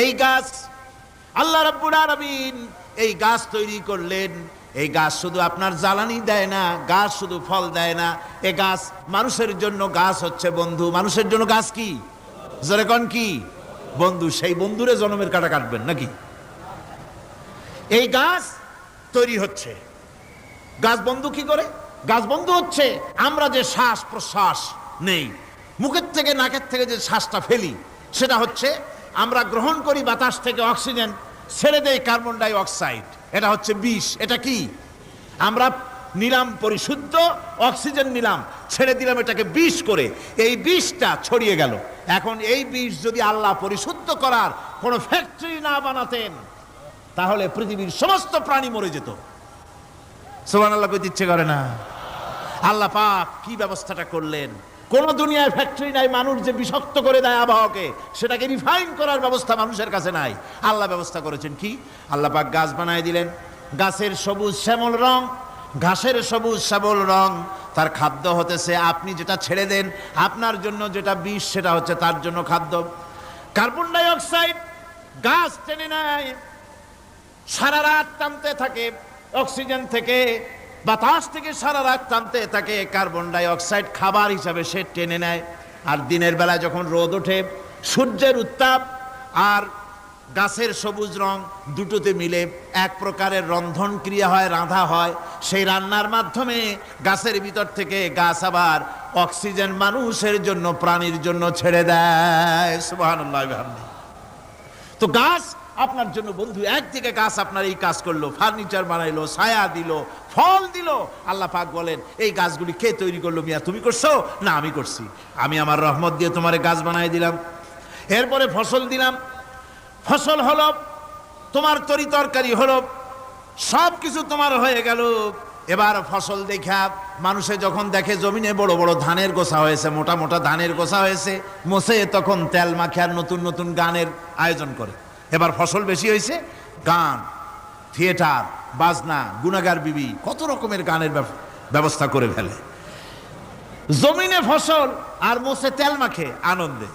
এই গাছ আল্লাহ রাব্বুল আলামিন এই গাছ তৈরি করলেন। এই গাছ শুধু আপনার জ্বালানি দেয় না, গাছ শুধু ফল দেয় না, এই গাছ মানুষের জন্য গাছ হচ্ছে বন্ধু। মানুষের জন্য গাছ কি? জোরে কোন কি? বন্ধু। সেই বন্ধুরে জন্মের কাটা কাটবেন নাকি? এই গাছ তৈরি হচ্ছে। গাছ বন্ধু কি করে? গাছ বন্ধু হচ্ছে আমরা যে শ্বাস প্রশ্বাস নেই, মুখের থেকে নাকের থেকে যে শ্বাসটা ফেলি, সেটা হচ্ছে আমরা গ্রহণ করি বাতাস থেকে অক্সিজেন, ছেড়ে দেয় কার্বন ডাই অক্সাইড। এটা হচ্ছে বিষ। এটা কি? আমরা নিলাম পরিশুদ্ধ অক্সিজেন, নিলাম, ছেড়ে দিলাম এটাকে বিষ করে। এই বিষটা ছড়িয়ে গেল। এখন এই বিষ যদি আল্লাহ পরিশুদ্ধ করার কোনো ফ্যাক্টরি না বানাতেন, তাহলে পৃথিবীর সমস্ত প্রাণী মরে যেত। সুবহানাল্লাহ কইতে ইচ্ছে করে না? আল্লাহ পাক কি ব্যবস্থাটা করলেন! কোন দুনিয়ায় ফ্যাক্টরি নাই মানুষ যে বিষাক্ত করে দেয় আবহাওয়াকে, সেটাকে রিফাইন করার ব্যবস্থা মানুষের কাছে নাই। আল্লাহ ব্যবস্থা করেছেন কি? আল্লাহ পাক গাছ বানায় দিলেন। গাছের সবুজ শ্যামল রং, ঘাসের সবুজ শ্যামল রং, তার খাদ্য হতেছে আপনি যেটা ছেড়ে দেন, আপনার জন্য যেটা বিষ, সেটা হচ্ছে তার জন্য খাদ্য। কার্বন ডাই অক্সাইড গাছ টেনে নেয়, সারা রাত টানতে থাকে অক্সিজেন থেকে, বাতাস থেকে সারা রাত টানতে থাকে। কার্বন ডাই অক্সাইড খাবার হিসাবে সে টেনে নেয়। আর দিনের বেলায় যখন রোদ ওঠে, সূর্যের উত্তাপ আর গাছের সবুজ রং দুটোতে মিলে এক প্রকারের রন্ধন ক্রিয়া হয়, রাঁধা হয়। সেই রান্নার মাধ্যমে গাছের ভিতর থেকে গাছ আবার অক্সিজেন মানুষের জন্য, প্রাণীর জন্য ছেড়ে দেয়। সুবহানাল্লাহ। তো গাছ আপনার জন্য বন্ধু। একদিকে গাছ আপনার এই কাজ করলো, ফার্নিচার বানাইলো, ছায়া দিল, ফল দিল। আল্লাহ পাক বলেন, এই গাছগুলি কে তৈরি করলো? মিয়া তুমি করছো? না, আমি করছি। আমি আমার রহমত দিয়ে তোমার গাছ বানাই দিলাম। এরপরে ফসল দিলাম, ফসল হলো, তোমার তরি তরকারি হলো, সব কিছু তোমার হয়ে গেল। এবার ফসল দেখা মানুষে যখন দেখে জমিনে বড় বড় ধানের গোছা হয়েছে, মোটা মোটা ধানের গোছা হয়েছে, মোছে তখন তেল মাখে আর নতুন নতুন গানের আয়োজন করে। এবার ফসল বেশি হয়েছে, গান, থিয়েটার, বাজনা, গুনাগার বিবি, কত রকমের গানের ব্যবস্থা করে ফেলে। জমিনে ফসল আর মোছে তেল মাখে আনন্দে।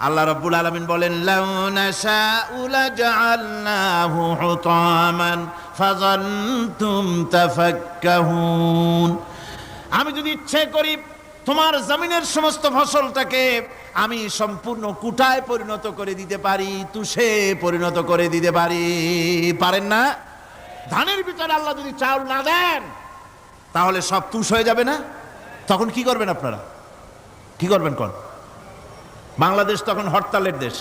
আল্লাহ রাব্বুল আলামিন বলেন, লাউ নাশাউ লাজআলনাহু হুতামান ফাযানতুম তাফাক্কাহুন। আমি যদি ইচ্ছে করি তোমার জমিনের সমস্ত ফসলটাকে আমি সম্পূর্ণ কুটায় পরিণত করে দিতে পারি, তুষে পরিণত করে দিতে পারি। পারেন না? ধানের ভিতরে আল্লাহ যদি চাউল না দেন, তাহলে সব তুষ হয়ে যাবে না? তখন কি করবেন আপনারা? কি করবেন? কোন বাংলাদেশ তখন হরতালের দেশ।